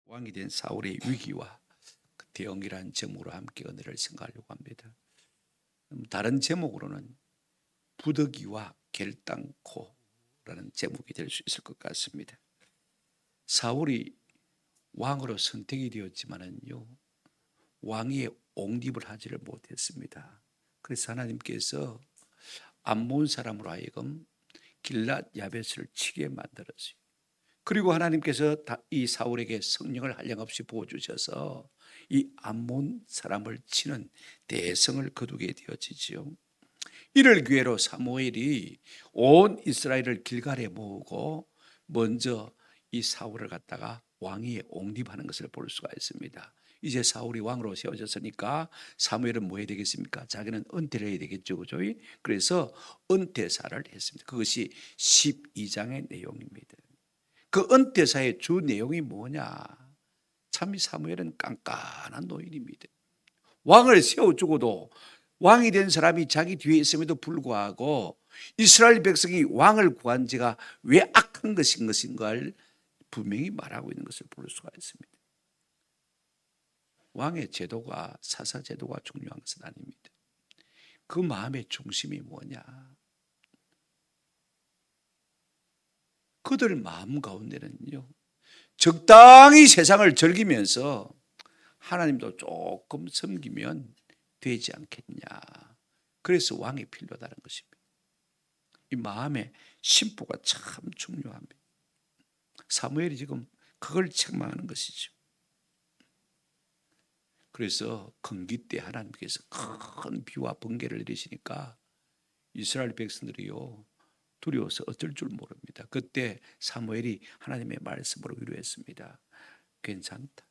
왕이 된 사울의 위기와 그 대응이라는 제목으로 함께 은혜를 생각하려고 합니다. 다른 제목으로는 부득이와 결단코라는 제목이 될 수 있을 것 같습니다. 사울이 왕으로 선택이 되었지만은요, 왕위에 옹립을 하지를 못했습니다. 그래서 하나님께서 암몬 사람으로 하여금 길랏 야베스를 치게 만들었어요. 그리고 하나님께서 이 사울에게 성령을 한량없이 부어주셔서 이 암몬 사람을 치는 대성을 거두게 되어지지요. 이를 기회로 사무엘이 온 이스라엘을 길갈에 모으고 먼저 이 사울을 갖다가 왕위에 옹립하는 것을 볼 수가 있습니다. 이제 사울이 왕으로 세워졌으니까 사무엘은 뭐 해야 되겠습니까? 자기는 은퇴를 해야 되겠죠, 그죠? 그래서 은퇴사를 했습니다. 그것이 12장의 내용입니다. 그 은퇴사의 주 내용이 뭐냐? 참 사무엘은 깐깐한 노인입니다. 왕을 세워주고도 왕이 된 사람이 자기 뒤에 있음에도 불구하고 이스라엘 백성이 왕을 구한 지가 왜 악한 것인가를 분명히 말하고 있는 것을 볼 수가 있습니다. 왕의 제도가 사사 제도가 중요한 것은 아닙니다. 그 마음의 중심이 뭐냐? 그들 마음 가운데는요, 적당히 세상을 즐기면서 하나님도 조금 섬기면 되지 않겠냐. 그래서 왕이 필요하다는 것입니다. 이 마음의 심보가 참 중요합니다. 사무엘이 지금 그걸 책망하는 것이죠. 그래서 건기 때 하나님께서 큰 비와 번개를 내리시니까 이스라엘 백성들이요, 두려워서 어쩔 줄 모릅니다. 그때 사무엘이 하나님의 말씀으로 위로했습니다. 괜찮다.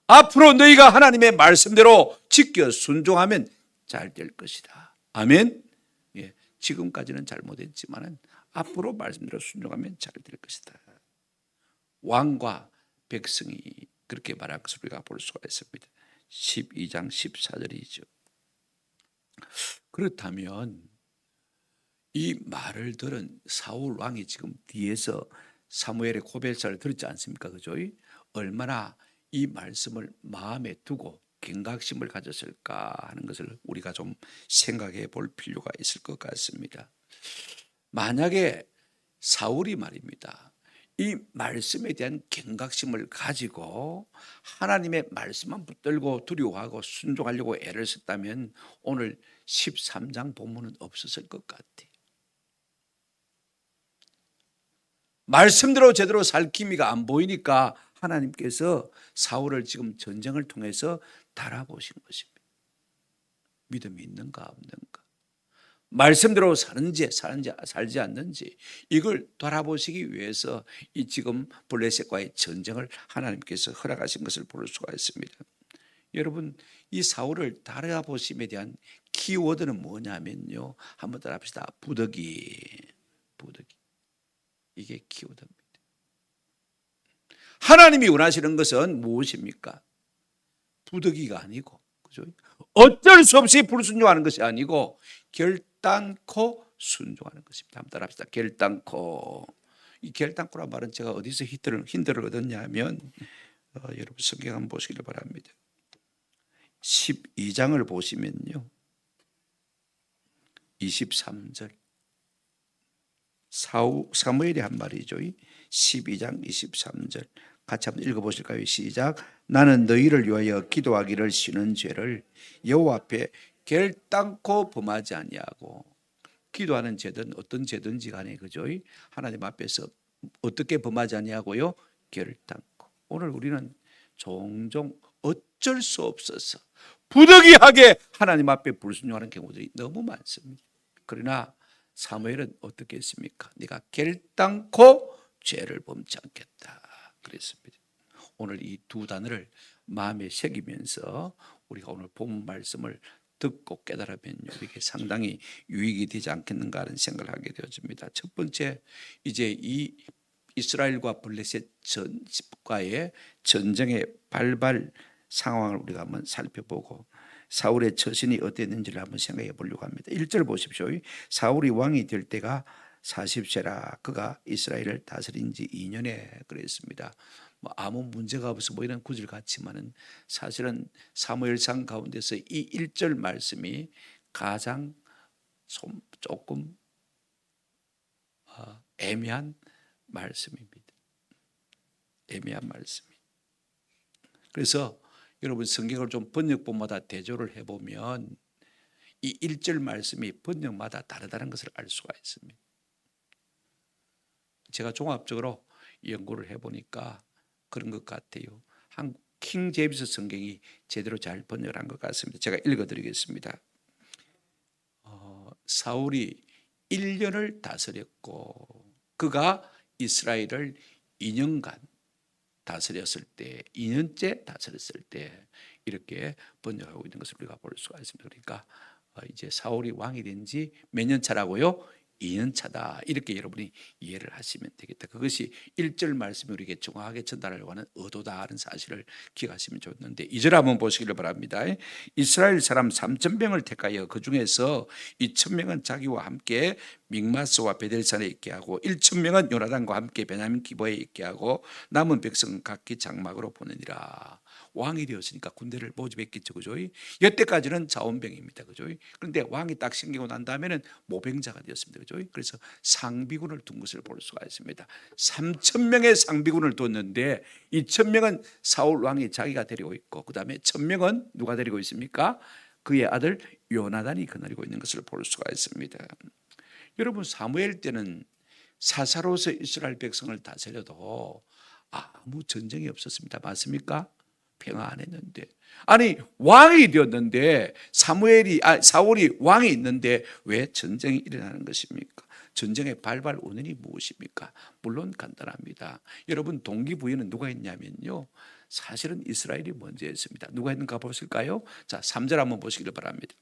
앞으로 너희가 하나님의 말씀대로 지켜 순종하면 잘 될 것이다. 아멘. 예, 지금까지는 잘못했지만 앞으로 말씀대로 순종하면 잘 될 것이다. 왕과 백성이 그렇게 말할 것을 우리가 볼 수가 있습니다. 12장 14절이죠. 그렇다면 이 말을 들은 사울 왕이 지금 뒤에서 사무엘의 고백사를 들었지 않습니까? 그죠? 얼마나 이 말씀을 마음에 두고 경각심을 가졌을까 하는 것을 우리가 좀 생각해 볼 필요가 있을 것 같습니다. 만약에 사울이 말입니다, 이 말씀에 대한 경각심을 가지고 하나님의 말씀만 붙들고 두려워하고 순종하려고 애를 썼다면 오늘 13장 본문은 없었을 것 같아요. 말씀대로 제대로 살 기미가 안 보이니까 하나님께서 사울을 지금 전쟁을 통해서 달아보신 것입니다. 믿음이 있는가 없는가, 말씀대로 사는지 살지 않는지 이걸 돌아보시기 위해서 이 지금 블레셋과의 전쟁을 하나님께서 허락하신 것을 볼 수가 있습니다. 여러분, 이 사울을 달아보심에 대한 키워드는 뭐냐면요, 한번 따라합시다. 부득이. 이게 키워드입니다. 하나님이 원하시는 것은 무엇입니까? 부득이가 아니고, 그죠? 어쩔 수 없이 불순종하는 것이 아니고 결단코 순종하는 것입니다. 한번 따라합시다. 결단코. 이 결단코란 말은 제가 어디서 힌트를 얻었냐면 여러분 성경 한번 보시기를 바랍니다. 12장을 보시면요, 23절 사무엘이 한 말이죠. 12장 23절 같이 한번 읽어보실까요? 시작. 나는 너희를 위하여 기도하기를 쉬는 죄를 여호와 앞에 결단코 범하지 아니하고, 기도하는 죄든 어떤 죄든지 간에, 그죠? 하나님 앞에서 어떻게 범하지 아니하고요? 결단코. 오늘 우리는 종종 어쩔 수 없어서 부득이하게 하나님 앞에 불순종하는 경우들이 너무 많습니다. 그러나 사무엘은 어떻게 했습니까? 네가 결단코 죄를 범치 않겠다 그랬습니다. 오늘 이 두 단어를 마음에 새기면서 우리가 오늘 본 말씀을 듣고 깨달으면 우리에게 상당히 유익이 되지 않겠는가 하는 생각을 하게 되어집니다. 첫 번째, 이제 이 이스라엘과 블레셋 전과의 전쟁의 발발 상황을 우리가 한번 살펴보고 사울의 처신이 어땠는지를 한번 생각해 보려고 합니다. 1절 보십시오. 사울이 왕이 될 때가 40세라 그가 이스라엘을 다스린 지 2년에 그랬습니다. 뭐 아무 문제가 없어 뭐 이런 구절 같지만은 사실은 사무엘상 가운데서 이 1절 말씀이 가장 조금 애매한 말씀입니다. 애매한 말씀이. 그래서 여러분 성경을 좀 번역본마다 대조를 해보면 이 1절 말씀이 번역마다 다르다는 것을 알 수가 있습니다. 제가 종합적으로 연구를 해보니까 그런 것 같아요. 한국 킹 제임스 성경이 제대로 잘 번역을 한 것 같습니다. 제가 읽어드리겠습니다. 사울이 1년을 다스렸고 그가 이스라엘을 2년간 다스렸을 때 2년째 다스렸을 때 이렇게 번역하고 있는 것을 우리가 볼 수가 있습니다. 그러니까 이제 사울이 왕이 된 지 몇 년 차라고요? 2년 차다. 이렇게 여러분이 이해를 하시면 되겠다. 그것이 1절 말씀이 우리에게 정확하게 전달하려고 하는 의도다 하는 사실을 기억하시면 좋는데 2절 한번 보시기를 바랍니다. 이스라엘 사람 3,000명을 택하여 그 중에서 2,000명은 자기와 함께 믹마스와 베델산에 있게 하고 1,000명은 요나단과 함께 베냐민 기브에 있게 하고 남은 백성은 각기 장막으로 보내니라. 왕이 되었으니까 군대를 모집했겠죠, 그죠? 여태까지는 자원병입니다, 그죠? 그런데 왕이 딱 생기고 난 다음에는 모병자가 되었습니다, 그죠? 그래서 상비군을 둔 것을 볼 수가 있습니다. 3,000명의 상비군을 뒀는데 2,000명은 사울 왕이 자기가 데리고 있고, 그 다음에 1,000명은 누가 데리고 있습니까? 그의 아들 요나단이 거느리고 있는 것을 볼 수가 있습니다. 여러분 사무엘 때는 사사로서 이스라엘 백성을 다스려도 아무 전쟁이 없었습니다. 맞습니까? 평화 안 했는데 아니 왕이 되었는데 사울이 왕이 있는데 왜 전쟁이 일어나는 것입니까? 전쟁의 발발 원인이 무엇입니까? 물론 간단합니다. 여러분 동기부여는 누가 했냐면요 사실은 이스라엘이 먼저 했습니다. 누가 했는가 보실까요? 자 3절 한번 보시기를 바랍니다.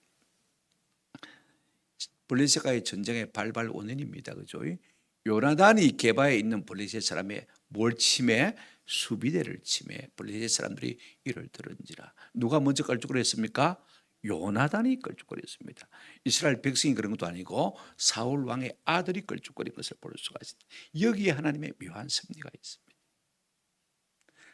블레셋과의 전쟁의 발발 원인입니다. 그죠? 요나단이 게바에 있는 블레셋 사람의 뭘 침해? 수비대를 침해. 블레셋 사람들이 이를 들은지라. 누가 먼저 걸쭉거렸습니까? 요나단이 걸쭉거렸습니다. 이스라엘 백성이 그런 것도 아니고 사울 왕의 아들이 걸쭉거린 것을 볼 수가 있습니다. 여기에 하나님의 묘한 섭리가 있습니다.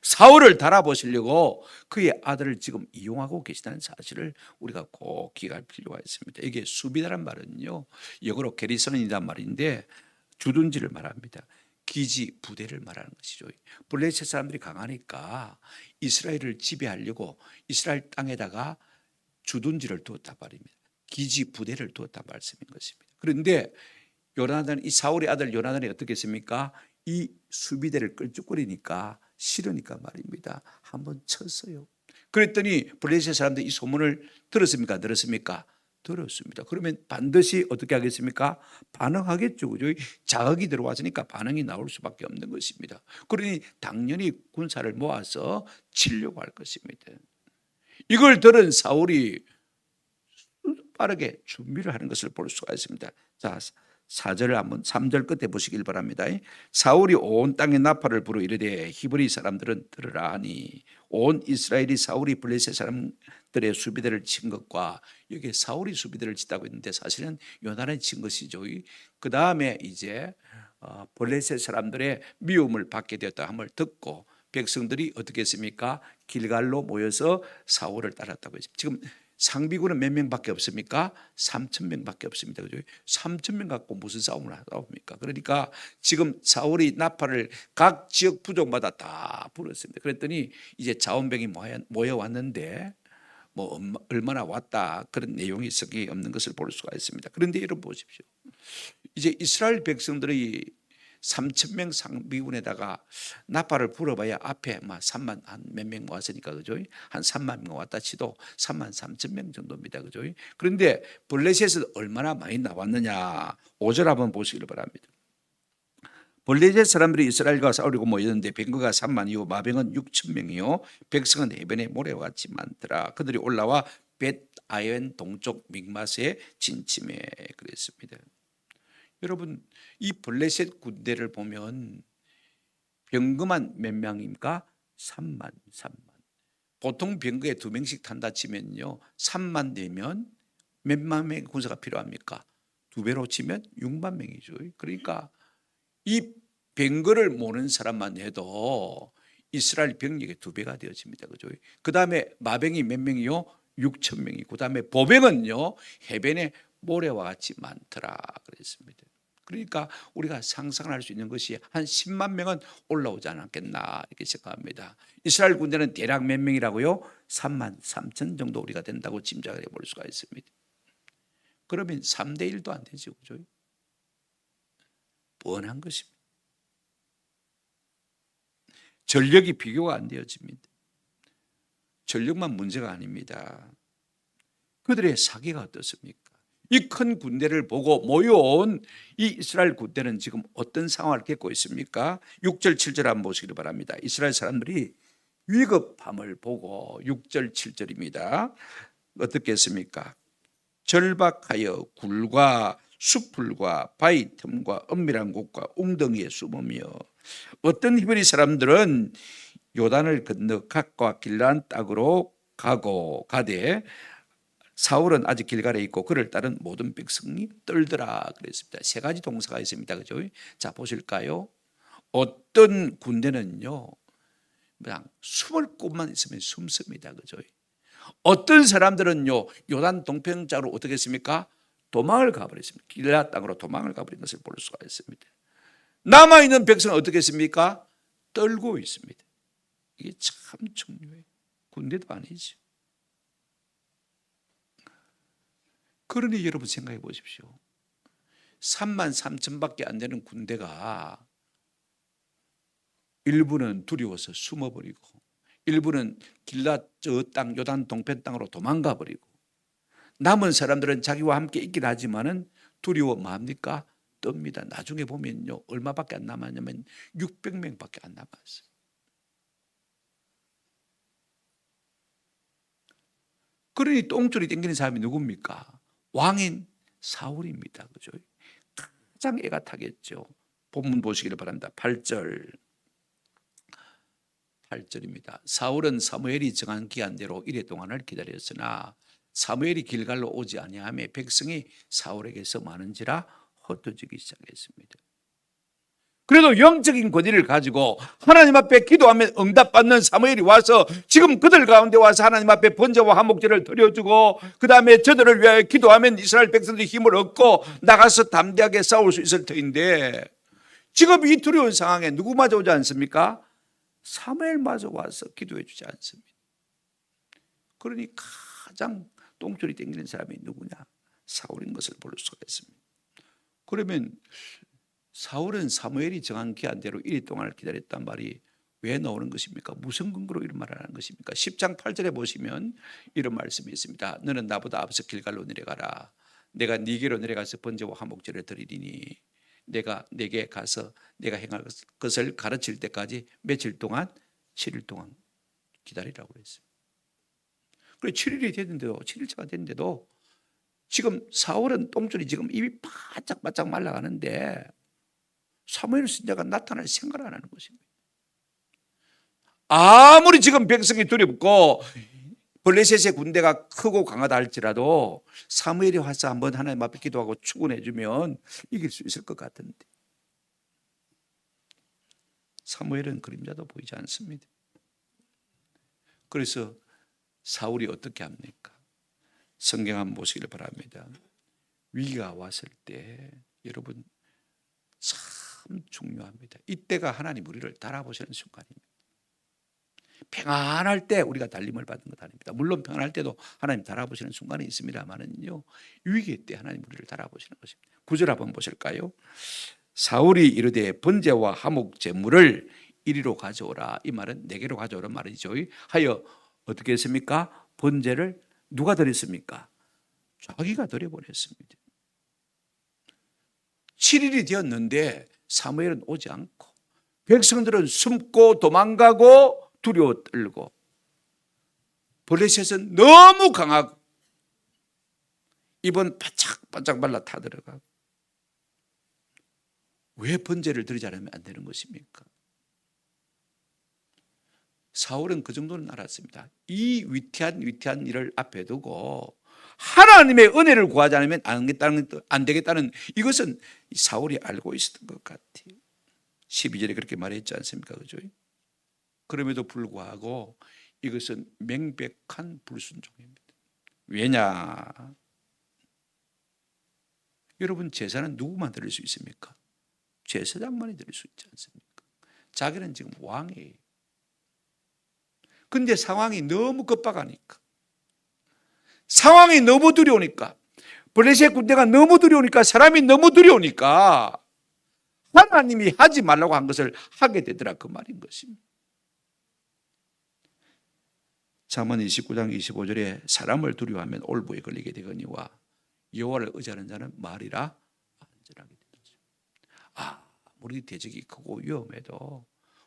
사울을 달아보시려고 그의 아들을 지금 이용하고 계시다는 사실을 우리가 꼭 기억할 필요가 있습니다. 이게 수비대란 말은요 영어로 게리선이란 말인데 주둔지를 말합니다. 기지 부대를 말하는 것이죠. 블레셋 사람들이 강하니까 이스라엘을 지배하려고 이스라엘 땅에다가 주둔지를 두었단 말입니다. 기지 부대를 두었단 말씀인 것입니다. 그런데 이 사울의 아들 요나단이 어떻게 했습니까? 이 수비대를 끌쭉거리니까 싫으니까 말입니다. 한번 쳤어요. 그랬더니 블레셋 사람들이 이 소문을 들었습니까? 들었습니까? 들었습니다. 그러면 반드시 어떻게 하겠습니까? 반응하겠죠. 그죠? 자극이 들어왔으니까 반응이 나올 수밖에 없는 것입니다. 그러니 당연히 군사를 모아서 치려고 할 것입니다. 이걸 들은 사울이 빠르게 준비를 하는 것을 볼 수가 있습니다. 자, 4절을 한번 3절 끝에 보시길 바랍니다. 사울이 온 땅에 나팔을 불어 이르되 히브리 사람들은 들으라 하니 온 이스라엘이 사울이 블레셋 사람들의 수비대를 친 것과 여기 사울이 수비대를 짓다고 했는데 사실은 요나단이 친 것이죠. 그 다음에 이제 블레셋 사람들의 미움을 받게 되었다 함을 듣고 백성들이 어떻게 했습니까? 길갈로 모여서 사울을 따랐다고 했습니다. 지금 상비군은 몇 명밖에 없습니까? 3,000명밖에 없습니다. 그죠? 3,000명 갖고 무슨 싸움을 하다옵니까? 그러니까 지금 사울이 나팔을 각 지역 부족마다 다 불었습니다. 그랬더니 이제 자원병이 모여왔는데 뭐 얼마나 왔다 그런 내용이 성경에 없는 것을 볼 수가 있습니다. 그런데 여러분 보십시오. 이제 이스라엘 백성들이 3,000명 상비군에다가 나팔을 불어봐야 앞에 막 3만 한 몇 명 왔으니까 그죠? 한 3만 명 왔다 치도 3만 3천 명 정도입니다. 그죠? 그런데 블레셋에서 얼마나 많이 나왔느냐? 5절 한번 보시기를 바랍니다. 블레셋 사람들이 이스라엘과 싸우려고 모였는데 병거가 3만이요 마병은 6천 명이요 백성은 해변에 모래와 같이 많더라. 그들이 올라와 벳아웬 동쪽 믹마스에 진침해 그랬습니다. 여러분 이 블레셋 군대를 보면 병거만 몇 명입니까? 3만. 보통 병거에 2명씩 탄다 치면요 3만 되면 몇만 명의 군사가 필요합니까? 2배로 치면 6만 명이죠. 그러니까 이 병거를 모는 사람만 해도 이스라엘 병력의 2배가 되어집니다. 그죠? 그 다음에 마병이 몇 명이요? 6천 명이. 그 다음에 보병은요, 해변에 모래와 같이 많더라 그랬습니다. 그러니까 우리가 상상할 수 있는 것이 한 10만 명은 올라오지 않았겠나 이렇게 생각합니다. 이스라엘 군대는 대략 몇 명이라고요? 3만 3천 정도 우리가 된다고 짐작을 해볼 수가 있습니다. 그러면 3대 1도 안 되죠. 그죠? 뻔한 것입니다. 전력이 비교가 안 되어집니다. 전력만 문제가 아닙니다. 그들의 사기가 어떻습니까? 이 큰 군대를 보고 모여온 이 이스라엘 군대는 지금 어떤 상황을 겪고 있습니까? 6절 7절 한번 보시기 바랍니다. 이스라엘 사람들이 위급함을 보고 6절 7절입니다. 어떻게 했습니까? 절박하여 굴과 숲풀과 바위 틈과 은밀한 곳과 웅덩이에 숨으며, 어떤 히브리 사람들은 요단을 건너 갓과 길르앗 땅으로 가되 사울은 아직 길갈에 있고 그를 따른 모든 백성이 떨더라 그랬습니다. 세 가지 동사가 있습니다. 그죠? 자, 보실까요? 어떤 군대는요, 그냥 숨을 곳만 있으면 숨습니다. 그죠? 어떤 사람들은요, 요단 동편자로 어떻게 했습니까? 도망을 가버렸습니다. 길르앗 땅으로 도망을 가버린 것을 볼 수가 있습니다. 남아있는 백성은 어떻게 했습니까? 떨고 있습니다. 이게 참 중요해요. 군대도 아니죠. 그러니 여러분 생각해 보십시오. 3만 3천밖에 안 되는 군대가 일부는 두려워서 숨어버리고, 일부는 길앗 저 땅 요단 동편 땅으로 도망가 버리고, 남은 사람들은 자기와 함께 있긴 하지만은 두려워 뭡니까? 떱니다. 나중에 보면요, 얼마밖에 안 남았냐면 600명밖에 안 남았어요. 그러니 똥줄이 땡기는 사람이 누굽니까? 왕인 사울입니다. 그죠? 가장 애가 타겠죠. 본문 보시기를 바랍니다. 8절입니다. 사울은 사무엘이 정한 기한대로 이레 동안을 기다렸으나 사무엘이 길갈로 오지 아니하며 백성이 사울에게서 많은지라 흩어지기 시작했습니다. 그래도 영적인 권위를 가지고 하나님 앞에 기도하면 응답받는 사무엘이 와서 지금 그들 가운데 와서 하나님 앞에 번제와 화목제를 드려주고, 그 다음에 저들을 위하여 기도하면 이스라엘 백성들이 힘을 얻고 나가서 담대하게 싸울 수 있을 터인데, 지금 이 두려운 상황에 누구마저 오지 않습니까? 사무엘마저 와서 기도해 주지 않습니다. 그러니 가장 똥줄이 땡기는 사람이 누구냐? 사울인 것을 볼 수가 있습니다. 그러면 사울은 사무엘이 정한 기한대로 1일 동안을 기다렸단 말이 왜 나오는 것입니까? 무슨 근거로 이런 말을 하는 것입니까? 10장 8절에 보시면 이런 말씀이 있습니다. 너는 나보다 앞서 길갈로 내려가라. 내가 네게로 내려가서 번제와 화목제를 드리리니 내가 네게 가서 내가 행할 것을 가르칠 때까지 며칠 동안? 7일 동안 기다리라고 그랬어요. 그래 7일이 됐는데도, 7일차가 됐는데도 지금 사울은 똥줄이 지금 입이 바짝바짝 말라가는데 사무엘 선지자가 나타날 생각을 안 하는 것입니다. 아무리 지금 백성이 두렵고 블레셋의 군대가 크고 강하다 할지라도 사무엘이 와서 한번 하나님 앞에 기도하고 축원해 주면 이길 수 있을 것 같은데, 사무엘은 그림자도 보이지 않습니다. 그래서 사울이 어떻게 합니까? 성경 한번 보시기를 바랍니다. 위기가 왔을 때 여러분 참 중요합니다. 이때가 하나님 우리를 달아보시는 순간입니다. 평안할 때 우리가 달림을 받는 것 아닙니다. 물론 평안할 때도 하나님 달아보시는 순간이 있습니다만은요, 위기 때 하나님 우리를 달아보시는 것입니다. 9절 한번 보실까요? 사울이 이르되 번제와 화목 제물을 이리로 가져오라. 이 말은 내게로 가져오란 말이죠. 하여 어떻게 했습니까? 번제를 누가 드렸습니까? 자기가 드려버렸습니다. 7일이 되었는데 사무엘은 오지 않고 백성들은 숨고 도망가고 두려워 떨고, 블레셋은 너무 강하고 입은 바짝바짝 말라 타들어가고, 왜 번제를 드리지 않으면 안 되는 것입니까? 사울은 그 정도는 알았습니다. 이 위태한 일을 앞에 두고 하나님의 은혜를 구하지 않으면 안 되겠다는 이것은 사울이 알고 있었던 것 같아요. 12절에 그렇게 말했지 않습니까? 그죠? 그럼에도 불구하고 이것은 명백한 불순종입니다. 왜냐? 여러분, 제사는 누구만 드릴 수 있습니까? 제사장만이 드릴 수 있지 않습니까? 자기는 지금 왕이에요. 근데 상황이 너무 급박하니까, 상황이 너무 두려우니까, 블레셋 군대가 너무 두려우니까, 사람이 너무 두려우니까 하나님이 하지 말라고 한 것을 하게 되더라, 그 말인 것입니다. 잠언 29장 25절에 사람을 두려워하면 올부에 걸리게 되거니와 여호와를 의지하는 자는 말이라 안전하게 되더라. 아무리 대적이 크고 위험해도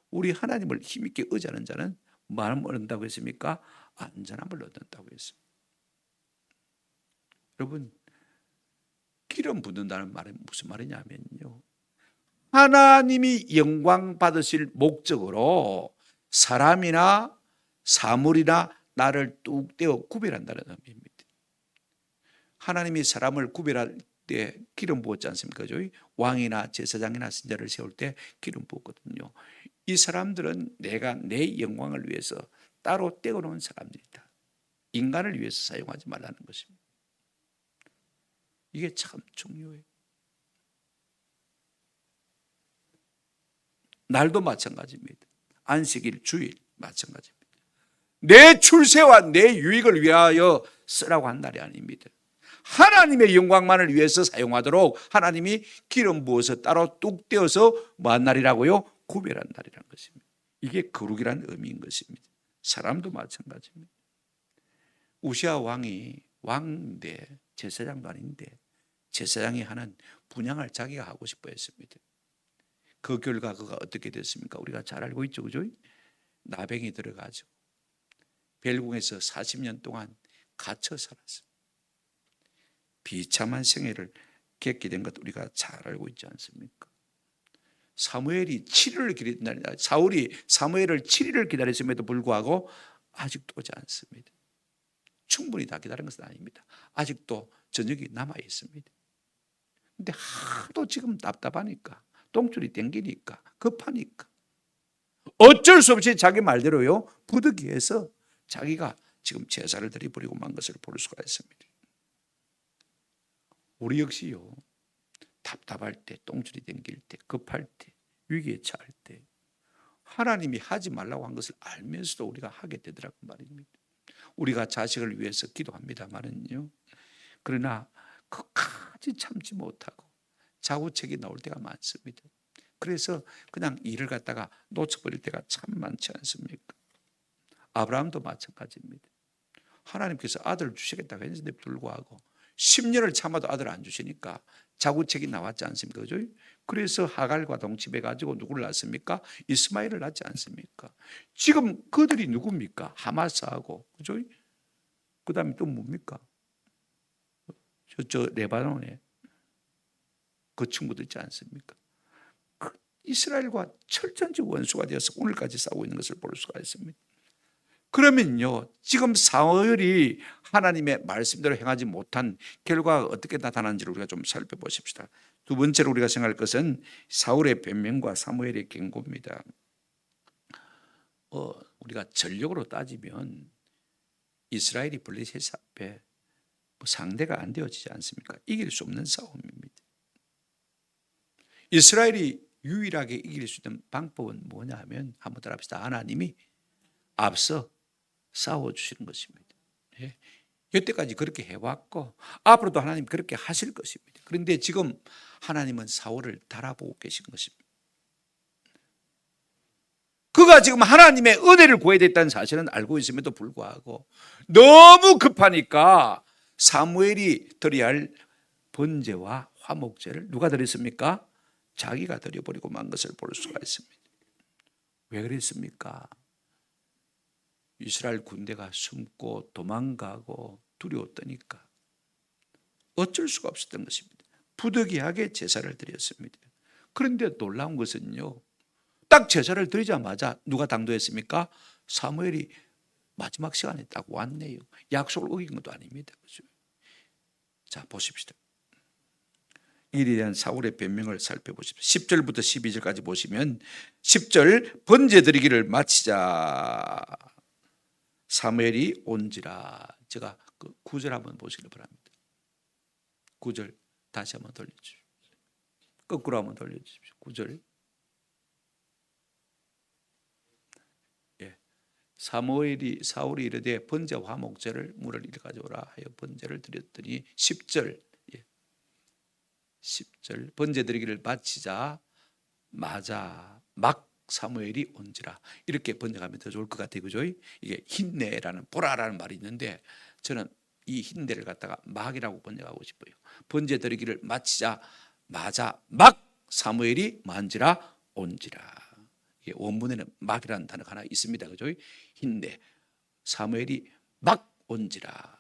우리 하나님을 힘있게 의지하는 자는 뭐를 얻는다고 했습니까? 안전함을 얻는다고 했습니다. 여러분, 기름 붓는다는 말은 무슨 말이냐면요, 하나님이 영광 받으실 목적으로 사람이나 사물이나 나를 뚝 떼어 구별한다는 의미입니다. 하나님이 사람을 구별할 때 기름 부었지 않습니까? 왕이나 제사장이나 선지자를 세울 때 기름 부었거든요. 이 사람들은 내가 내 영광을 위해서 따로 떼어놓은 사람들이다. 인간을 위해서 사용하지 말라는 것입니다. 이게 참 중요해요. 날도 마찬가지입니다. 안식일, 주일 마찬가지입니다. 내 출세와 내 유익을 위하여 쓰라고 한 날이 아닙니다. 하나님의 영광만을 위해서 사용하도록 하나님이 기름 부어서 따로 뚝 떼어서 뭐한 날이라고요? 구별한 날이라는 것입니다. 이게 거룩이라는 의미인 것입니다. 사람도 마찬가지입니다. 우시아 왕이 왕인데 제사장도 아닌데 제사장이 하는 분향을 자기가 하고 싶어 했습니다. 그 결과 그가 어떻게 됐습니까? 우리가 잘 알고 있죠, 그죠? 나병이 들어가지고 벨궁에서 40년 동안 갇혀 살았습니다. 비참한 생애를 겪게 된 것 우리가 잘 알고 있지 않습니까? 사무엘이 7일을 기다렸다. 사울이 사무엘을 7일을 기다렸음에도 불구하고 아직도 오지 않습니다. 충분히 다 기다린 것은 아닙니다. 아직도 저녁이 남아 있습니다. 근데 하도 지금 답답하니까, 똥줄이 땡기니까, 급하니까 어쩔 수 없이 자기 말대로요, 부득이해서 자기가 지금 제사를 드려버리고 만 것을 볼 수가 있습니다. 우리 역시요, 답답할 때, 똥줄이 땡길 때, 급할 때, 위기에 처할 때 하나님이 하지 말라고 한 것을 알면서도 우리가 하게 되더라고 말입니다. 우리가 자식을 위해서 기도합니다만은요, 그러나 끝까지 참지 못하고 자구책이 나올 때가 많습니다. 그래서 그냥 일을 갖다가 놓쳐버릴 때가 참 많지 않습니까? 아브라함도 마찬가지입니다. 하나님께서 아들을 주시겠다고 했는데 불구하고 10년을 참아도 아들을 안 주시니까 자구책이 나왔지 않습니까? 그죠? 그래서 하갈과 동침해가지고 누구를 낳습니까? 이스마엘을 낳지 않습니까? 지금 그들이 누굽니까? 하마스하고, 그죠? 그 다음에 또 뭡니까? 저 레바논에 그 친구들 있지 않습니까? 그 이스라엘과 철전지 원수가 되어서 오늘까지 싸우고 있는 것을 볼 수가 있습니다. 그러면요, 지금 사울이 하나님의 말씀대로 행하지 못한 결과가 어떻게 나타나는지를 우리가 좀 살펴보십시다. 두 번째로 우리가 생각할 것은 사울의 변명과 사무엘의 경고입니다. 우리가 전력으로 따지면 이스라엘이 블레셋 앞에 상대가 안 되어지지 않습니까? 이길 수 없는 싸움입니다. 이스라엘이 유일하게 이길 수 있는 방법은 뭐냐 하면, 한번 따라합시다. 하나님이 앞서 싸워주시는 것입니다. 예. 여태까지 그렇게 해왔고 앞으로도 하나님 그렇게 하실 것입니다. 그런데 지금 하나님은 사울을 달아보고 계신 것입니다. 그가 지금 하나님의 은혜를 구해야 됐다는 사실은 알고 있음에도 불구하고 너무 급하니까 사무엘이 드려야 할 번제와 화목제를 누가 드렸습니까? 자기가 드려버리고 만 것을 볼 수가 있습니다. 왜 그랬습니까? 이스라엘 군대가 숨고 도망가고 두려워 떠니까 어쩔 수가 없었던 것입니다. 부득이하게 제사를 드렸습니다. 그런데 놀라운 것은요, 딱 제사를 드리자마자 누가 당도했습니까? 사무엘이 마지막 시간에 딱 왔네요. 약속을 어긴 것도 아닙니다. 그렇죠? 자, 보십시다. 일에 대한 사울의 변명을 살펴보십시오. 10절부터 12절까지 보시면 10절 번제 드리기를 마치자 사무엘이 온지라. 제가 그 9절 한번 보시길 바랍니다. 9절 다시 한번 돌려주십시오. 거꾸로 한번 돌려주십시오. 9절. 사울이 이르되 번제 화목제를 물을 이리 가져오라 하여 번제를 드렸더니 10절 10절 번제 드리기를 마치자 마자 막 사무엘이 온지라. 이렇게 번역하면 더 좋을 것 같아요. 그죠? 이게 힘내라는 보라라는 말이 있는데 저는 이 힘내를 갖다가 막이라고 번역하고 싶어요. 번제 드리기를 마치자 마자 막 사무엘이 만지라 온지라. 이게 원문에는 막이라는 단어가 하나 있습니다. 그죠? 힘내 사무엘이 막 온지라.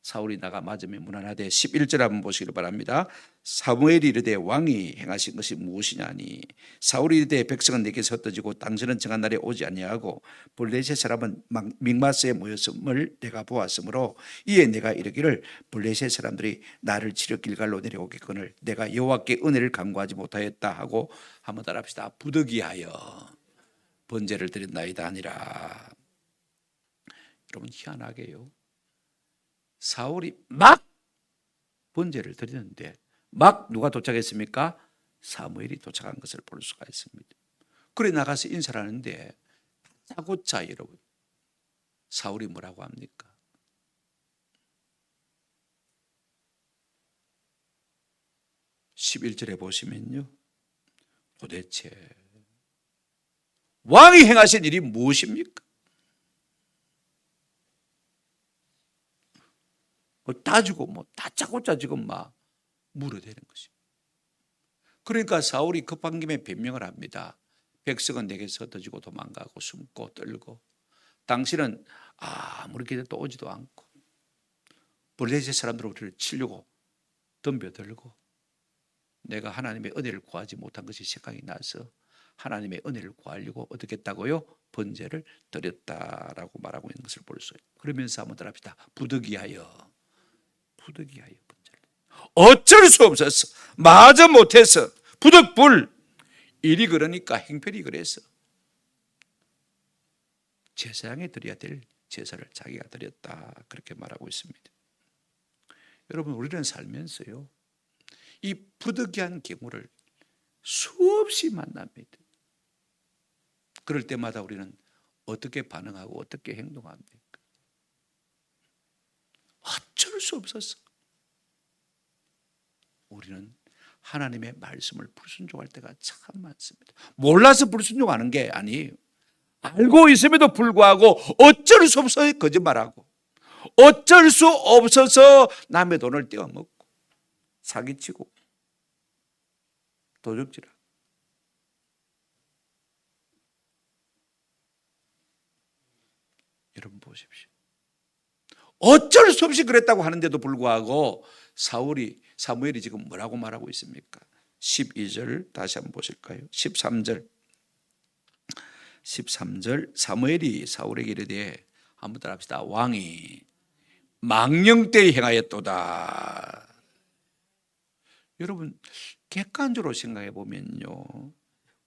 사울이 나가 맞으면 무난하되 11절 한번 보시기를 바랍니다. 사무엘이 이르되 왕이 행하신 것이 무엇이냐니 사울이 이르되 백성은 내게서 흩어지고 당신은 정한 날에 오지 아니하고 블레셋 사람은 mik마스에 모였음을 내가 보았으므로 이에 내가 이르기를 블레셋 사람들이 나를 치려 길갈로 내려오겠거늘 내가 여호와께 은혜를 간구하지 못하였다 하고 한번 따라합시다. 부득이하여 번제를 드렸나이다 아니라. 여러분 희한하게요, 사울이 막 번제를 드렸는데 막 누가 도착했습니까? 사무엘이 도착한 것을 볼 수가 있습니다. 그래 나가서 인사를 하는데 다고짜 여러분 사울이 뭐라고 합니까? (11절에) 보시면요, 도대체 왕이 행하신 일이 무엇입니까? 따지고 다짜고짜 지금 막 물어대는 것입니다. 그러니까 사울이 급한 김에 변명을 합니다. 백성은 내게서 흩어지고 도망가고 숨고 떨고 당신은 아무리 기대도 오지도 않고 블레셋 사람들로 우리를 치려고 덤벼들고 내가 하나님의 은혜를 구하지 못한 것이 생각이 나서 하나님의 은혜를 구하려고 어떻게 했다고요? 번제를 드렸다라고 말하고 있는 것을 볼 수 있어요. 그러면서 한번 따라합시다. 부득이하여 번제를. 어쩔 수 없었어. 마저 못해서 부득불. 일이 그러니까 행편이 그래서 제사장에 드려야 될 제사를 자기가 드렸다 그렇게 말하고 있습니다. 여러분 우리는 살면서요 이 부득이한 경우를 수없이 만납니다. 그럴 때마다 우리는 어떻게 반응하고 어떻게 행동합니까? 어쩔 수 없었어. 우리는 하나님의 말씀을 불순종할 때가 참 많습니다. 몰라서 불순종하는 게 아니에요. 알고 있음에도 불구하고 어쩔 수 없어서 거짓말하고 어쩔 수 없어서 남의 돈을 떼어먹고 사기치고 도적질하고. 여러분 보십시오. 어쩔 수 없이 그랬다고 하는데도 불구하고 사무엘이 지금 뭐라고 말하고 있습니까? 12절 다시 한번 보실까요? 13절 사무엘이 사울에게 이르되 한번 따라합시다. 왕이 망령되이 행하였도다. 여러분 객관적으로 생각해 보면요,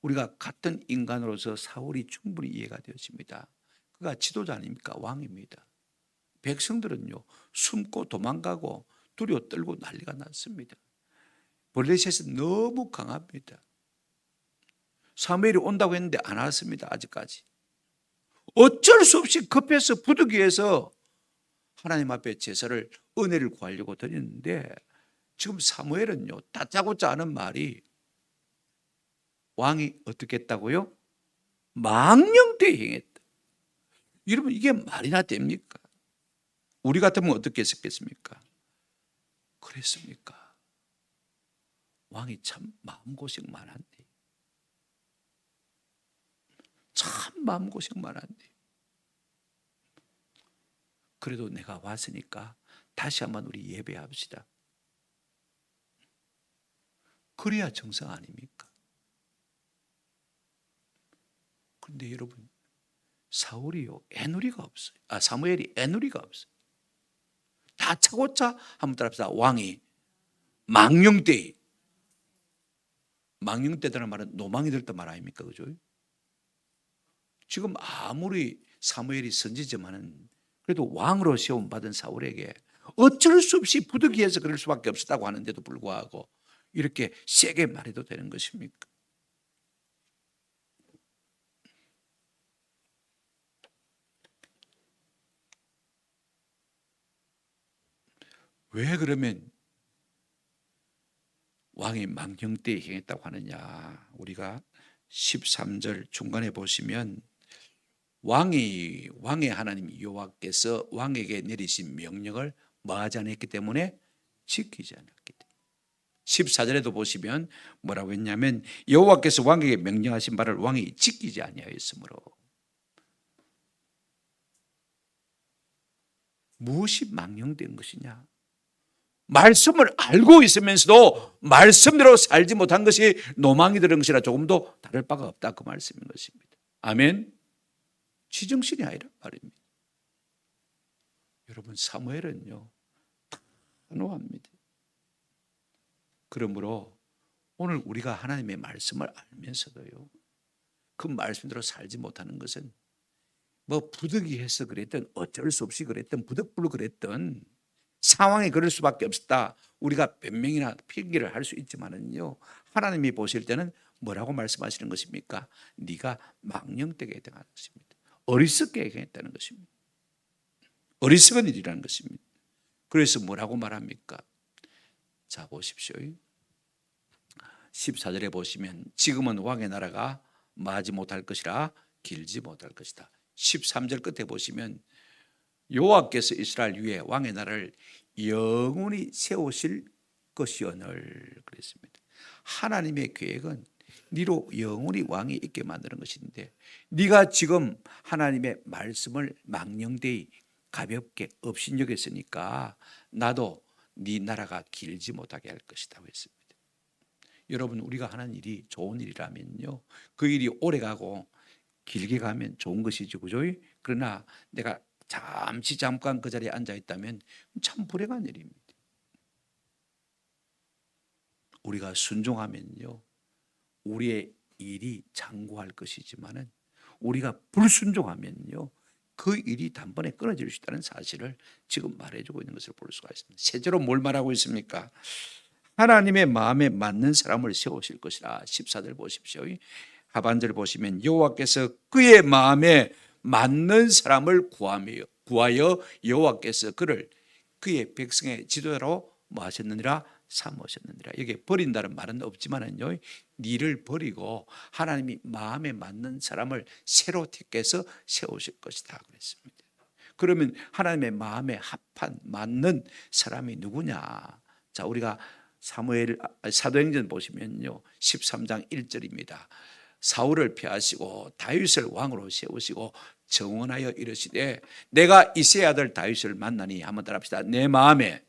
우리가 같은 인간으로서 사울이 충분히 이해가 되어집니다. 그가 지도자 아닙니까? 왕입니다. 백성들은요 숨고 도망가고 두려워 떨고 난리가 났습니다. 블레셋은 너무 강합니다. 사무엘이 온다고 했는데 안 왔습니다. 아직까지. 어쩔 수 없이 급해서 부득이해서 하나님 앞에 제사를 은혜를 구하려고 드렸는데 지금 사무엘은요 다짜고짜 하는 말이 왕이 어떻게 했다고요? 망령되이 행했다. 여러분 이게 말이나 됩니까? 우리 같으면 어떻게 했겠습니까? 그랬습니까? 왕이 참 마음고생 많았네. 참 마음고생 많았네. 그래도 내가 왔으니까 다시 한번 우리 예배합시다. 그래야 정상 아닙니까? 그런데 여러분 사울이요 애누리가 없어요. 사무엘이 애누리가 없어요. 다짜고짜 한번 따라합시다. 왕이 망령되이 망령되다는 말은 노망이 들단 말 아닙니까? 그죠? 지금 아무리 사무엘이 선지자만은 그래도 왕으로 세움 받은 사울에게 어쩔 수 없이 부득이해서 그럴 수밖에 없었다고 하는데도 불구하고 이렇게 세게 말해도 되는 것입니까? 왜 그러면 왕이 망령 때에 행했다고 하느냐? 우리가 13절 중간에 보시면 왕의 하나님 여호와께서 왕에게 내리신 명령을 뭐하지 않았기 때문에 지키지 않았기 때문에. 14절에도 보시면 뭐라고 했냐면 여호와께서 왕에게 명령하신 바를 왕이 지키지 아니하였으므로. 무엇이 망령된 것이냐? 말씀을 알고 있으면서도 말씀대로 살지 못한 것이 노망이 들은 것이라 조금도 다를 바가 없다, 그 말씀인 것입니다. 아멘. 지정신이 아니란 말입니다. 여러분, 사무엘은요 단호합니다. 그러므로 오늘 우리가 하나님의 말씀을 알면서도요 그 말씀대로 살지 못하는 것은 뭐 부득이해서 그랬든 어쩔 수 없이 그랬든 부득불 그랬든 상황이 그럴 수밖에 없었다, 우리가 변명이나 핑계를 할 수 있지만은요 하나님이 보실 때는 뭐라고 말씀하시는 것입니까? 네가 망령되게 행한 것입니다. 어리석게 행했다는 것입니다. 어리석은 일이라는 것입니다. 그래서 뭐라고 말합니까? 자 보십시오. 14절에 보시면 지금은 왕의 나라가 마지 못할 것이라 길지 못할 것이다. 13절 끝에 보시면 여호와께서 이스라엘 위에 왕의 나라를 영원히 세우실 것이오늘 그랬습니다. 하나님의 계획은 네로 영원히 왕이 있게 만드는 것인데 네가 지금 하나님의 말씀을 망령되이 가볍게 업신여겼으니까 나도 네 나라가 길지 못하게 할 것이라고 했습니다. 여러분, 우리가 하는 일이 좋은 일이라면요 그 일이 오래 가고 길게 가면 좋은 것이죠, 그죠? 그러나 내가 잠깐 그 자리에 앉아 있다면 참 불행한 일입니다. 우리가 순종하면요 우리의 일이 장구할 것이지만은 우리가 불순종하면요 그 일이 단번에 끊어질 수 있다는 사실을 지금 말해주고 있는 것을 볼 수가 있습니다. 실제로 뭘 말하고 있습니까? 하나님의 마음에 맞는 사람을 세우실 것이라. 14절 보십시오. 하반절 보시면 여호와께서 그의 마음에 맞는 사람을 구하여 여호와께서 그를 그의 백성의 지도자로 뭐 하셨느니라? 삼으셨느니라. 여기에 버린다는 말은 없지만은요 니를 버리고 하나님이 마음에 맞는 사람을 새로 택해서 세우실 것이다 그랬습니다. 그러면 하나님의 마음에 합한 맞는 사람이 누구냐? 자, 우리가 사도행전 보시면요 13장 1절입니다. 사울을 폐하시고 다윗을 왕으로 세우시고 정언하여 이르시되 내가 이새의 아들 다윗을 만나니, 한번 따라합시다. 내 마음에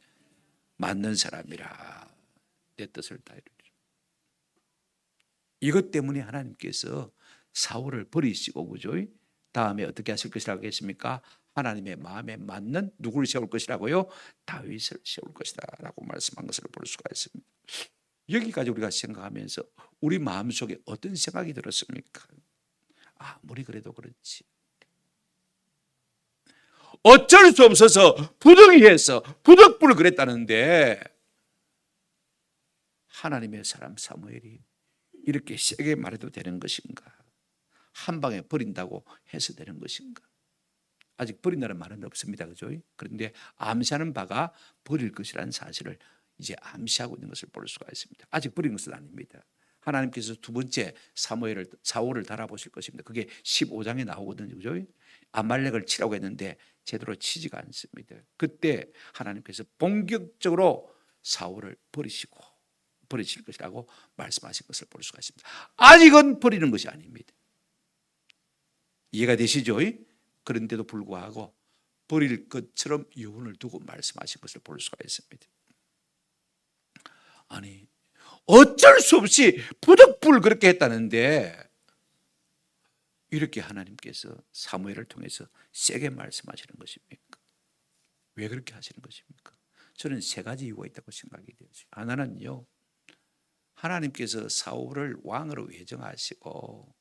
맞는 사람이라. 내 뜻을 다 이루리라. 이것 때문에 하나님께서 사울을 버리시고 그죠? 다음에 어떻게 하실 것이라고 했습니까? 하나님의 마음에 맞는 누구를 세울 것이라고요? 다윗을 세울 것이다 라고 말씀한 것을 볼 수가 있습니다. 여기까지 우리가 생각하면서 우리 마음속에 어떤 생각이 들었습니까? 아무리 그래도 그렇지 어쩔 수 없어서 부득이해서 부득불 그랬다는데 하나님의 사람 사무엘이 이렇게 세게 말해도 되는 것인가? 한 방에 버린다고 해서 되는 것인가? 아직 버린다는 말은 없습니다, 그죠? 그런데 암시하는 바가 버릴 것이라는 사실을 이제 암시하고 있는 것을 볼 수가 있습니다. 아직 버린 것은 아닙니다. 하나님께서 두 번째 사울을 달아보실 것입니다. 그게 15장에 나오거든요, 그죠? 아말렉을 치라고 했는데 제대로 치지가 않습니다. 그때 하나님께서 본격적으로 사울을 버리실 것이라고 말씀하신 것을 볼 수가 있습니다. 아직은 버리는 것이 아닙니다. 이해가 되시죠? 그런데도 불구하고 버릴 것처럼 유언을 두고 말씀하신 것을 볼 수가 있습니다. 아니, 어쩔 수 없이 부득불 그렇게 했다는데 이렇게 하나님께서 사무엘을 통해서 세게 말씀하시는 것입니까? 왜 그렇게 하시는 것입니까? 저는 세 가지 이유가 있다고 생각이 돼요. 하나는요, 하나님께서 사울을 왕으로 예정하시고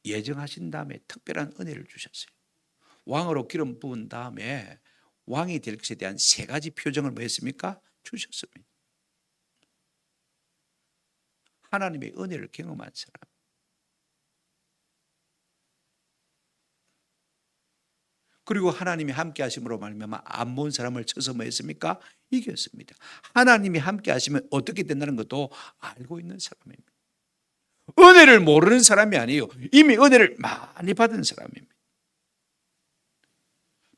예정하신 다음에 특별한 은혜를 주셨어요. 왕으로 기름 부은 다음에 왕이 될 것에 대한 세 가지 표정을 뭐 했습니까? 주셨습니다. 하나님의 은혜를 경험한 사람. 그리고 하나님이 함께 하심으로 말미암아 안 본 사람을 쳐서 뭐 했습니까? 이겼습니다. 하나님이 함께 하시면 어떻게 된다는 것도 알고 있는 사람입니다. 은혜를 모르는 사람이 아니에요. 이미 은혜를 많이 받은 사람입니다.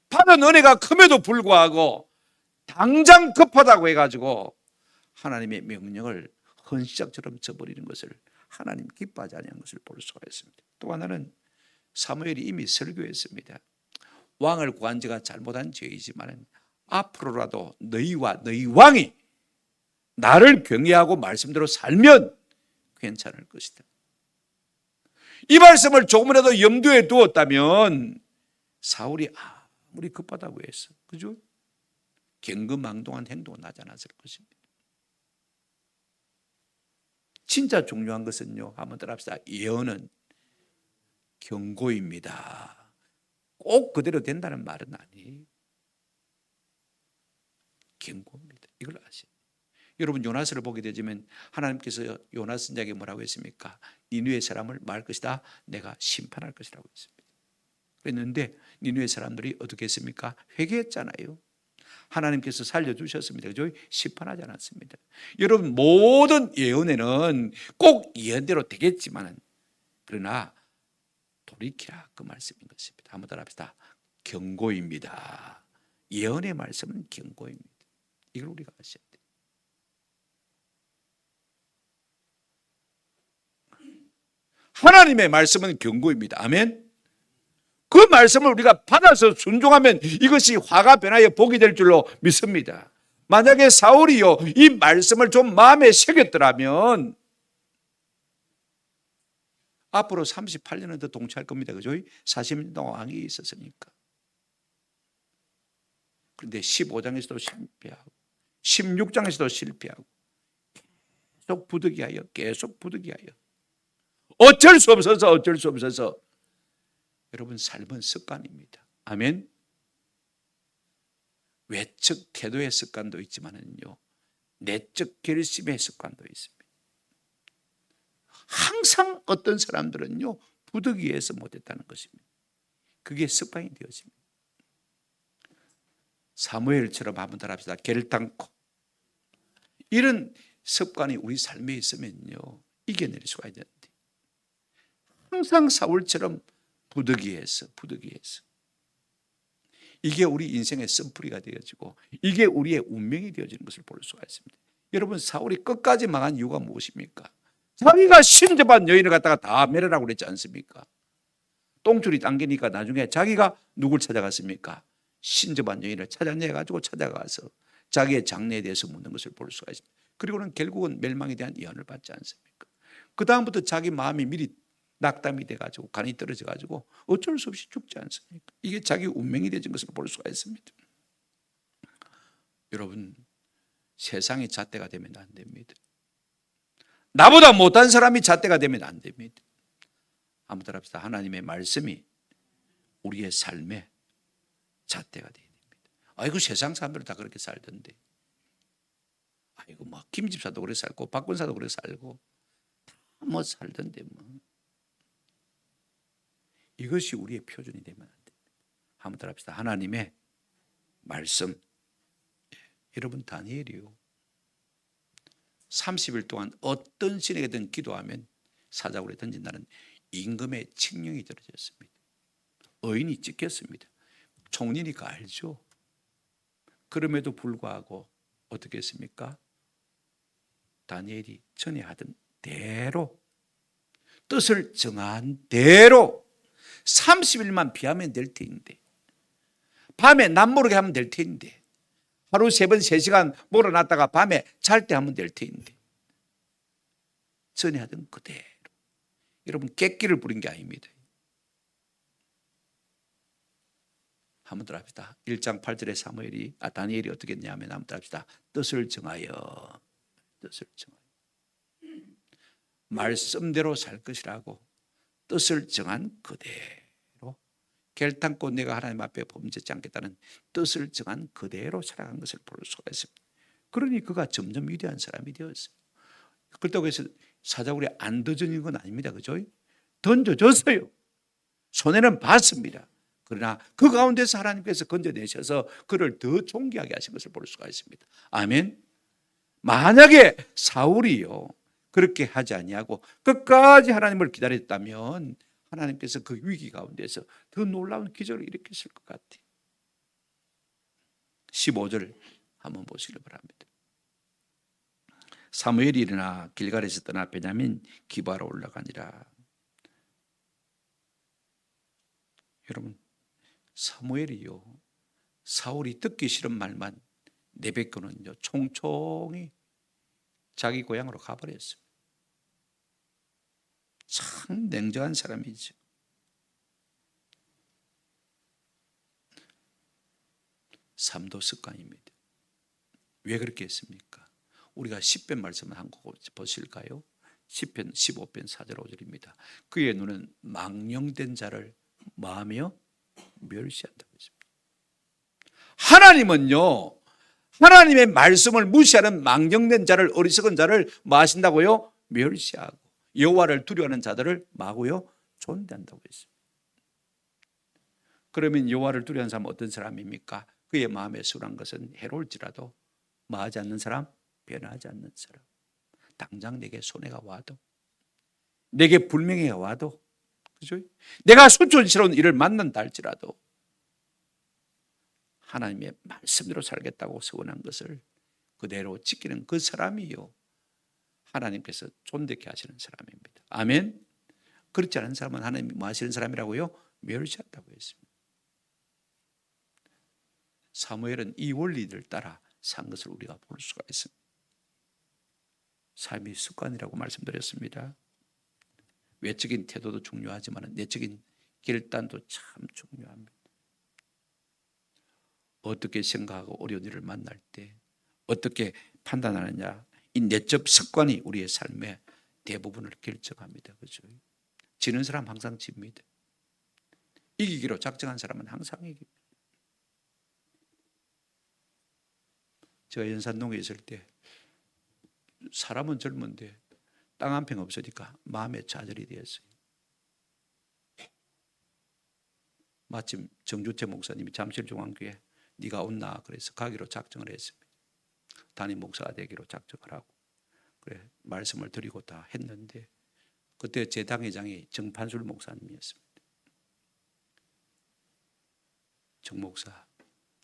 받은 은혜가 큼에도 불구하고 당장 급하다고 해가지고 하나님의 명령을 헌시작처럼 저버리는 것을 하나님 기뻐하지 않는 것을 볼 수가 있습니다. 또 하나는 사무엘이 이미 설교했습니다. 왕을 구한 자가 잘못한 죄이지만 앞으로라도 너희와 너희 왕이 나를 경외하고 말씀대로 살면 괜찮을 것이다. 이 말씀을 조금이라도 염두에 두었다면 사울이 아무리 급하다고 해서 그죠? 경거망동한 행동은 하지 않았을 것입니다. 진짜 중요한 것은요, 한번 따라합시다. 예언은 경고입니다. 꼭 그대로 된다는 말은 아니에요. 경고입니다. 이걸 아세요. 여러분 요나스를 보게 되지만 하나님께서 요나 선지자에게 뭐라고 했습니까? 니느웨 사람을 말 것이다. 내가 심판할 것이라고 했습니다. 그랬는데 니느웨 사람들이 어떻게 했습니까? 회개했잖아요. 하나님께서 살려주셨습니다. 그죠? 심판하지 않았습니다. 여러분 모든 예언에는 꼭 예언대로 되겠지만 그러나 돌이키라 그 말씀인 것입니다. 한번 따라합시다. 경고입니다. 예언의 말씀은 경고입니다. 이걸 우리가 아셔야 돼요. 하나님의 말씀은 경고입니다. 아멘. 그 말씀을 우리가 받아서 순종하면 이것이 화가 변하여 복이 될 줄로 믿습니다. 만약에 사울이요 이 말씀을 좀 마음에 새겼더라면 앞으로 38년은 더 동치할 겁니다. 그죠? 40년 동안 왕이 있었으니까. 그런데 15장에서도 실패하고 16장에서도 실패하고 계속 부득이하여 어쩔 수 없어서 여러분 삶은 습관입니다. 아멘. 외적 태도의 습관도 있지만은요 내적 결심의 습관도 있습니다. 항상 어떤 사람들은요 부득이해서 못했다는 것입니다. 그게 습관이 되어집니다. 사무엘처럼 한번 따라합시다. 결단코 이런 습관이 우리 삶에 있으면요 이겨낼 수가 있는데 항상 사울처럼 부득이해서 이게 우리 인생의 쓴뿌리가 되어지고 이게 우리의 운명이 되어지는 것을 볼 수가 있습니다. 여러분 사울이 끝까지 망한 이유가 무엇입니까? 자기가 신접한 여인을 갖다가 다 매라라고 그랬지 않습니까? 똥줄이 당기니까 나중에 자기가 누굴 찾아갔습니까? 신접한 여인을 찾아내가지고 찾아가서 자기의 장래에 대해서 묻는 것을 볼 수가 있습니다. 그리고는 결국은 멸망에 대한 예언을 받지 않습니까? 그 다음부터 자기 마음이 미리 낙담이 돼가지고 간이 떨어져가지고 어쩔 수 없이 죽지 않습니까? 이게 자기 운명이 되어진 것을 볼 수가 있습니다. 여러분 세상이 잣대가 되면 안 됩니다. 나보다 못한 사람이 잣대가 되면 안 됩니다. 한번 따라합시다. 하나님의 말씀이 우리의 삶에 잣대가 되어야 됩니다. 아이고 세상 사람들은 다 그렇게 살던데 아이고 뭐 김집사도 그렇게 살고 박권사도 그렇게 살고 다 뭐 살던데 뭐 이것이 우리의 표준이 되면 안 됩니다. 한번 따라합시다. 하나님의 말씀. 여러분 다니엘이요 30일 동안 어떤 신에게든 기도하면 사자굴에 던진다는 임금의 칙령이 떨어졌습니다. 의인이 찍혔습니다. 총리니까 알죠. 그럼에도 불구하고 어떻게 했습니까? 다니엘이 전에 하던 대로 뜻을 정한 대로 30일만 비하면 될 테인데 밤에 남 모르게 하면 될 테인데 하루 3번 3시간 몰아놨다가 밤에 잘 때 하면 될 테인데 전에 하던 그대로 여러분 객기를 부린 게 아닙니다. 한번 더 합시다. 1장 8절에 다니엘이 어떻게 했냐면 한번 더 합시다. 뜻을 정하여 말씀대로 살 것이라고 뜻을 정한 그대로 결단코 내가 하나님 앞에 범죄치 않겠다는 뜻을 정한 그대로 살아간 것을 볼 수가 있습니다. 그러니 그가 점점 위대한 사람이 되었어요. 그렇다고 해서 사자굴에 안 던져진 건 아닙니다. 그죠? 던져졌어요. 손해는 봤습니다. 그러나 그 가운데서 하나님께서 건져내셔서 그를 더 존귀하게 하신 것을 볼 수가 있습니다. 아멘. 만약에 사울이요 그렇게 하지 아니하고 끝까지 하나님을 기다렸다면 하나님께서 그 위기 가운데서 더 놀라운 기적을 일으켰을 것 같아요. 15절 한번 보시길 바랍니다. 사무엘이 일어나 길갈에서 떠나 베냐민 기바로 올라가니라. 여러분, 사무엘이요 사울이 듣기 싫은 말만 내뱉고는요 총총히 자기 고향으로 가버렸어요. 참 냉정한 사람이죠. 삶도 습관입니다. 왜 그렇게 했습니까? 우리가 10편 말씀을 한 거 보실까요? 10편 15편 4절 5절입니다. 그의 눈은 망령된 자를 마하며 멸시한다고 했습니다. 하나님은요 하나님의 말씀을 무시하는 망령된 자를, 어리석은 자를 뭐 하신다고요? 멸시하고 여호와를 두려워하는 자들을 마고요 존대한다고 했습니다. 그러면 여호와를 두려워하는 사람은 어떤 사람입니까? 그의 마음에 순한 것은 해로울지라도 마하지 않는 사람, 변하지 않는 사람. 당장 내게 손해가 와도, 내게 불명예가 와도, 그죠? 내가 수촌스러운 일을 만난다 할지라도 하나님의 말씀대로 살겠다고 서원한 것을 그대로 지키는 그 사람이요 하나님께서 존대케 하시는 사람입니다. 아멘. 그렇지 않은 사람은 하나님이 뭐 하시는 사람이라고요? 멸시한다고 했습니다. 사무엘은 이 원리를 따라 산 것을 우리가 볼 수가 있습니다. 삶의 습관이라고 말씀드렸습니다. 외적인 태도도 중요하지만 내적인 결단도 참 중요합니다. 어떻게 생각하고 어려운 일을 만날 때 어떻게 판단하느냐, 이 내적 습관이 우리의 삶의 대부분을 결정합니다. 그죠? 지는 사람 항상 집니다. 이기기로 작정한 사람은 항상 이깁니다. 제가 연산동에 있을 때 사람은 젊은데 땅 한 평 없으니까 마음에 좌절이 되었어요. 마침 정주태 목사님이 잠실중앙교회 네가 온나 그래서 가기로 작정을 했습니다. 담임 목사가 되기로 작정을 하고 그래 말씀을 드리고 다 했는데 그때 제 당회장이 정판술 목사님이었습니다. 정 목사,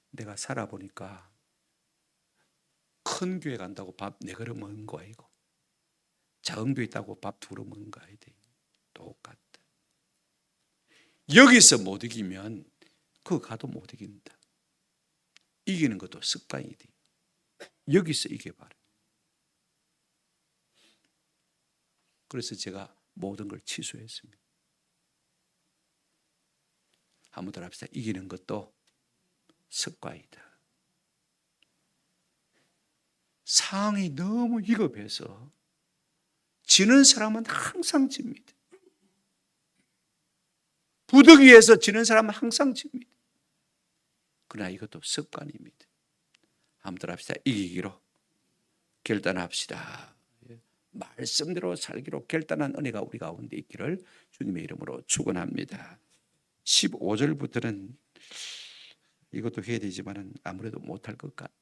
내가 살아보니까 큰 교회 간다고 밥 4그릇 먹는 거 아니고 작은 교회 있다고 밥 2그릇 먹는 거 아니야. 똑같다. 여기서 못 이기면 그거 가도 못 이긴다. 이기는 것도 습관이 돼. 여기서 이겨봐라. 그래서 제가 모든 걸 취소했습니다. 한번 더 합시다. 이기는 것도 습관이다. 상황이 너무 위급해서 지는 사람은 항상 집니다. 부득이해서 지는 사람은 항상 집니다. 그러나 이것도 습관입니다. 한번 더 합시다. 이기기로 결단합시다. 말씀대로 살기로 결단한 은혜가 우리 가운데 있기를 주님의 이름으로 축원합니다. 15절부터는 이것도 해야 되지만 아무래도 못할 것 같아요.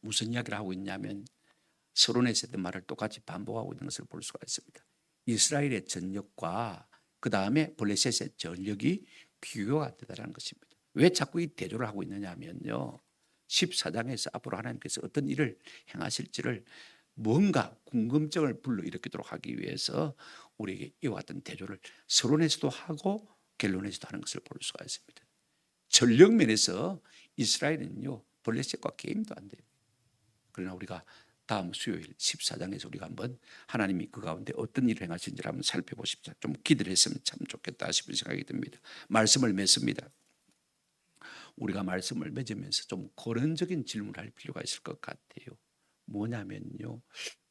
무슨 이야기를 하고 있냐면 서론에서 했던 말을 똑같이 반복하고 있는 것을 볼 수가 있습니다. 이스라엘의 전력과 그 다음에 블레셋의 전력이 비교가 되다라는 것입니다. 왜 자꾸 이 대조를 하고 있느냐 하면요 14장에서 앞으로 하나님께서 어떤 일을 행하실지를 뭔가 궁금증을 불러일으키도록 하기 위해서 우리에게 이와 같은 대조를 서론에서도 하고 결론에서도 하는 것을 볼 수가 있습니다. 전력 면에서 이스라엘은요 블레셋과 게임도 안 돼요. 그러나 우리가 다음 수요일 14장에서 우리가 한번 하나님이 그 가운데 어떤 일을 행하신지를 한번 살펴보십시오. 좀 기대를 했으면 참 좋겠다 싶은 생각이 듭니다. 말씀을 맺습니다. 우리가 말씀을 맺으면서 좀 거론적인 질문을 할 필요가 있을 것 같아요. 뭐냐면요,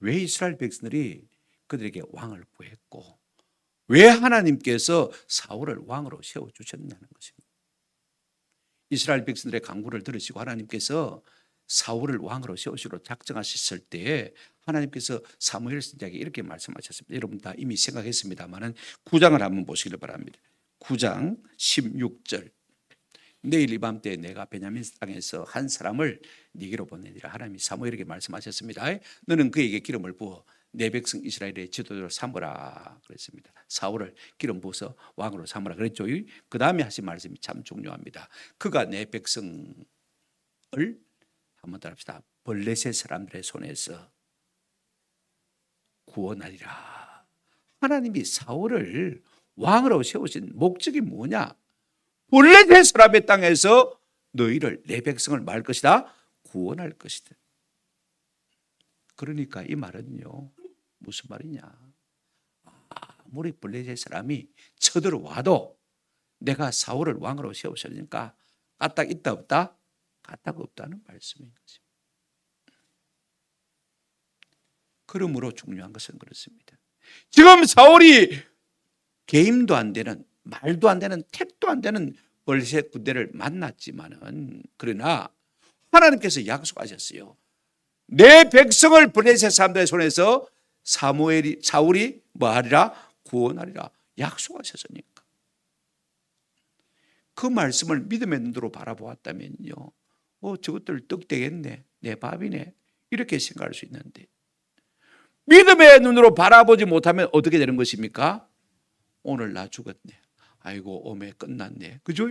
왜 이스라엘 백성들이 그들에게 왕을 구했고 왜 하나님께서 사울을 왕으로 세워주셨냐는 것입니다. 이스라엘 백성들의 간구를 들으시고 하나님께서 사울을 왕으로 세우시로 작정하셨을 때에 하나님께서 사무엘 선지자에게 이렇게 말씀하셨습니다. 여러분 다 이미 생각했습니다만은 9장을 한번 보시기를 바랍니다. 9장 16절. 내일 이 밤 때 내가 베냐민 땅에서 한 사람을 네게로 보내니라. 하나님이 사무엘에게 말씀하셨습니다. 너는 그에게 기름을 부어 내 백성 이스라엘의 지도자로 삼으라 그랬습니다. 사울을 기름 부어서 왕으로 삼으라 그랬죠. 그 다음에 하신 말씀이 참 중요합니다. 그가 내 백성을 한번 따라합시다. 블레셋 사람들의 손에서 구원하리라. 하나님이 사울을 왕으로 세우신 목적이 뭐냐? 블레셋 사람의 땅에서 너희를 내 백성을 말 것이다. 구원할 것이다. 그러니까 이 말은요. 무슨 말이냐? 아무리 블레셋 사람이 쳐들어와도 내가 사울을 왕으로 세우셨으니까 까딱 있다 없다? 까딱 없다는 말씀인 거죠. 그러므로 중요한 것은 그렇습니다. 지금 사울이 개임도 안 되는, 말도 안 되는, 택도 안 되는 블레셋 군대를 만났지만은 그러나 하나님께서 약속하셨어요. 내 백성을 블레셋 사람들의 손에서 사울이 뭐하리라? 구원하리라. 약속하셨으니까. 그 말씀을 믿음의 눈으로 바라보았다면요. 저것들 떡되겠네. 내 밥이네. 이렇게 생각할 수 있는데 믿음의 눈으로 바라보지 못하면 어떻게 되는 것입니까? 오늘 나 죽었네. 아이고 오매 끝났네. 그죠?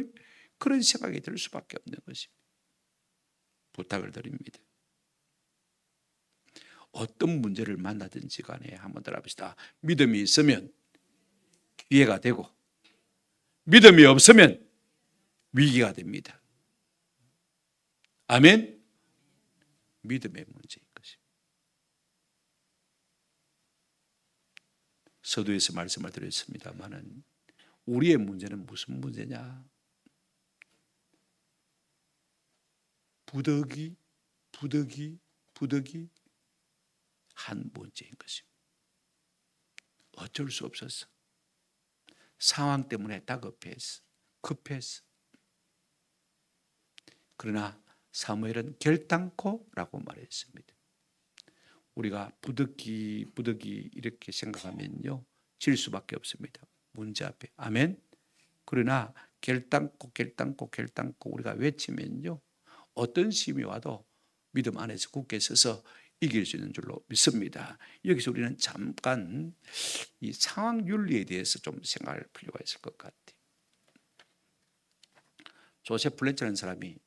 그런 생각이 들 수밖에 없는 것입니다. 부탁을 드립니다. 어떤 문제를 만나든지 간에 한번 들어봅시다. 믿음이 있으면 기회가 되고 믿음이 없으면 위기가 됩니다. 아멘. 믿음의 문제인 것입니다. 서두에서 말씀을 드렸습니다만은 우리의 문제는 무슨 문제냐? 부득이 한 문제인 것입니다. 어쩔 수 없었어. 상황 때문에 다급했어. 급했어. 그러나 사무엘은 결단코라고 말했습니다. 우리가 부득이 이렇게 생각하면요. 질 수밖에 없습니다. 문제 앞에. 아멘. 그러나 결단코 우리가 외치면요. 어떤 시험이 와도 믿음 안에서 굳게 서서 이길 수 있는 줄로 믿습니다. 여기서 우리는 잠깐 이 상황 윤리에 대해서 좀 생각할 필요가 있을 것 같아요. 조셉 플래처라는 사람이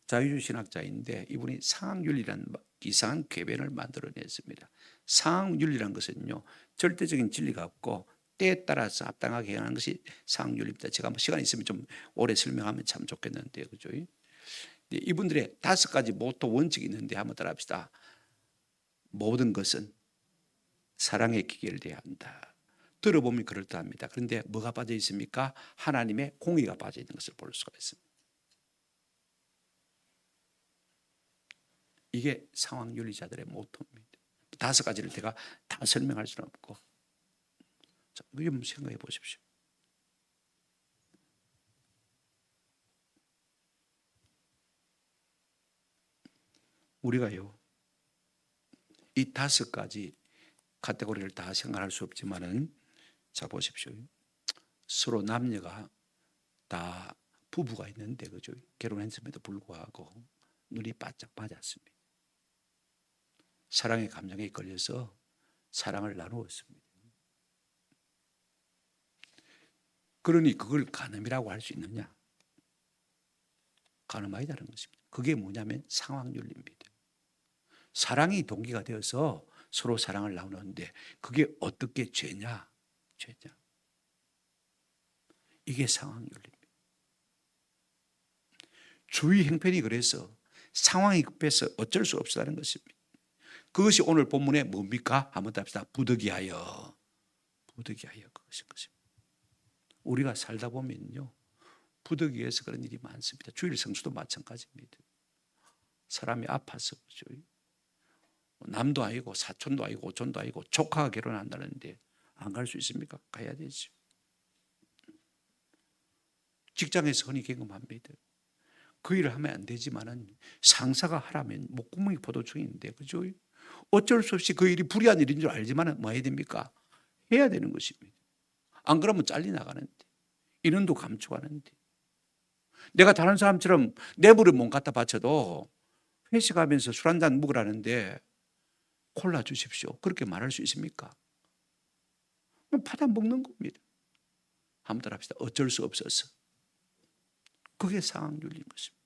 자유주의 신학자인데 이분이 상황 윤리라는 이상한 궤변을 만들어냈습니다. 상황 윤리라는 것은요. 절대적인 진리가 없고 때에 따라서 합당하게 하는 것이 상황 윤리입니다. 제가 뭐 시간 있으면 좀 오래 설명하면 참 좋겠는데요. 그죠? 이분들의 5가지 모토 원칙이 있는데 한번 따라합시다. 모든 것은 사랑에 기결돼야 한다. 들어보면 그럴듯합니다. 그런데 뭐가 빠져 있습니까? 하나님의 공의가 빠져 있는 것을 볼 수가 있습니다. 이게 상황윤리자들의 모토입니다. 5가지를 제가 다 설명할 수는 없고 자, 한번 생각해 보십시오. 우리가요 이 5가지 카테고리를 다 생각할 수 없지만은 자 보십시오. 서로 남녀가 다 부부가 있는데 그죠? 결혼했음에도 불구하고 눈이 바짝 맞았습니다. 사랑의 감정에 걸려서 사랑을 나누었습니다. 그러니 그걸 간음이라고 할 수 있느냐? 간음 아니다는 것입니다. 그게 뭐냐면 상황윤리입니다. 사랑이 동기가 되어서 서로 사랑을 나누는데 그게 어떻게 죄냐? 죄냐? 이게 상황윤리입니다. 주의 형편이 그래서 상황이 급해서 어쩔 수 없다는 것입니다. 그것이 오늘 본문에 뭡니까? 한번 답시다. 부득이하여 그것인 것입니다. 우리가 살다 보면요. 부득이해서 그런 일이 많습니다. 주일 성수도 마찬가지입니다. 사람이 아파서 그죠. 남도 아니고 사촌도 아니고 오촌도 아니고 조카가 결혼한다는데 안 갈 수 있습니까? 가야 되죠. 직장에서 흔히 경험합니다. 그 일을 하면 안 되지만은 상사가 하라면 목구멍이 포도청인데, 그죠? 어쩔 수 없이 그 일이 불의한 일인 줄 알지만은 뭐 해야 됩니까? 해야 되는 것입니다. 안 그러면 잘리 나가는데, 인원도 감축하는데, 내가 다른 사람처럼 내부를 못 갖다 바쳐도 회식하면서 술 한잔 먹으라는데 콜라 주십시오, 그렇게 말할 수 있습니까? 받아 먹는 겁니다. 한번 따라 합시다. 어쩔 수 없어서. 그게 상황윤리인 것입니다.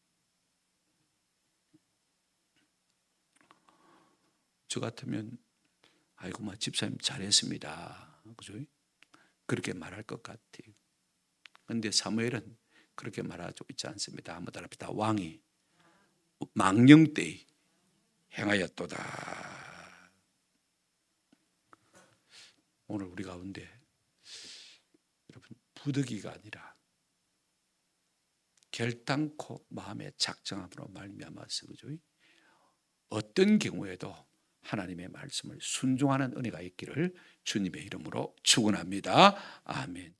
저 같으면 아이고 뭐 집사님 잘했습니다, 그죠? 그렇게 말할 것 같아요. 그런데 사무엘은 그렇게 말하고 있지 않습니다. 한번 따라 합시다. 왕이 망령 때 행하였도다. 오늘 우리 가운데 여러분 부득이가 아니라 결단코 마음의 작정함으로 말미암아서, 그죠? 어떤 경우에도 하나님의 말씀을 순종하는 은혜가 있기를 주님의 이름으로 축원합니다. 아멘.